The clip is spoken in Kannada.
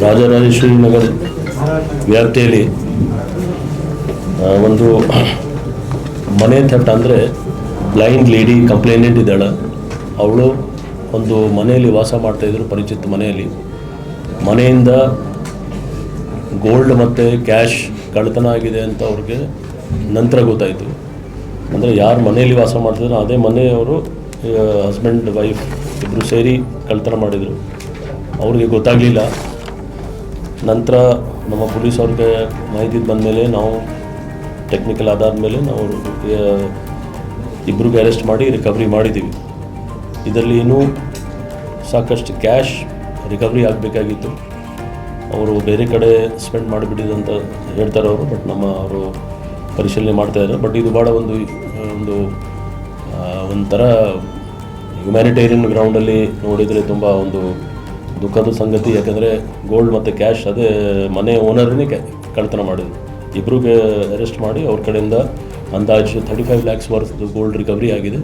ರಾಜರಾಜೇಶ್ವರಿ ನಗರ ವ್ಯಾಪ್ತಿಯಲ್ಲಿ ಒಂದು ಮನೆ ಥಟ್ ಅಂದರೆ ಬ್ಲೈಂಡ್ ಲೇಡಿ ಕಂಪ್ಲೇಂಟೆಂಟ್ ಇದ್ದಾಳೆ. ಅವಳು ಒಂದು ಮನೆಯಲ್ಲಿ ವಾಸ ಮಾಡ್ತಾಯಿದ್ರು, ಪರಿಚಿತ ಮನೆಯಲ್ಲಿ. ಮನೆಯಿಂದ ಗೋಲ್ಡ್ ಮತ್ತು ಕ್ಯಾಶ್ ಕಳ್ಳತನ ಆಗಿದೆ ಅಂತ ಅವ್ರಿಗೆ ನಂತರ ಗೊತ್ತಾಯಿತು. ಅಂದರೆ ಯಾರು ಮನೆಯಲ್ಲಿ ವಾಸ ಮಾಡ್ತಿದ್ರು ಅದೇ ಮನೆಯವರು ಹಸ್ಬೆಂಡ್ ವೈಫ್ ಇಬ್ಬರು ಸೇರಿ ಕಳ್ಳತನ ಮಾಡಿದರು. ಅವ್ರಿಗೆ ಗೊತ್ತಾಗಲಿಲ್ಲ. ನಂತರ ನಮ್ಮ ಪೊಲೀಸ್ ಅವ್ರಿಗೆ ಮಾಹಿತಿ ಬಂದ ಮೇಲೆ ನಾವು ಟೆಕ್ನಿಕಲ್ ಆಧಾರದ ಮೇಲೆ ನಾವು ಇಬ್ಬರಿಗೆ ಅರೆಸ್ಟ್ ಮಾಡಿ ರಿಕವರಿ ಮಾಡಿದ್ದೀವಿ. ಇದರಲ್ಲಿ ಇನ್ನೂ ಸಾಕಷ್ಟು ಕ್ಯಾಶ್ ರಿಕವರಿ ಆಗಬೇಕಾಗಿತ್ತು. ಅವರು ಬೇರೆ ಕಡೆ ಸ್ಪೆಂಡ್ ಮಾಡಿಬಿಟ್ಟಿದಂತ ಹೇಳ್ತಾರೆ ಅವರು. ಬಟ್ ಅವರು ಪರಿಶೀಲನೆ ಮಾಡ್ತಾಯಿದ್ದಾರೆ. ಬಟ್ ಇದು ಭಾಳ ಒಂಥರ ಹ್ಯುಮ್ಯಾನಿಟೇರಿಯನ್ ಗ್ರೌಂಡಲ್ಲಿ ನೋಡಿದರೆ ತುಂಬ ಒಂದು ದುಃಖದ ಸಂಗತಿ. ಯಾಕಂದರೆ ಗೋಲ್ಡ್ ಮತ್ತು ಕ್ಯಾಶ್ ಅದೇ ಮನೆ ಓನರನ್ನೇ ಕಳ್ಳತನ ಮಾಡಿದ್ರು. ಇಬ್ಬರಿಗೆ ಅರೆಸ್ಟ್ ಮಾಡಿ ಅವ್ರ ಕಡೆಯಿಂದ ಅಂದಾಜು 35 lakhs ವರ್ತ್ ಗೋಲ್ಡ್ ರಿಕವರಿ ಆಗಿದೆ.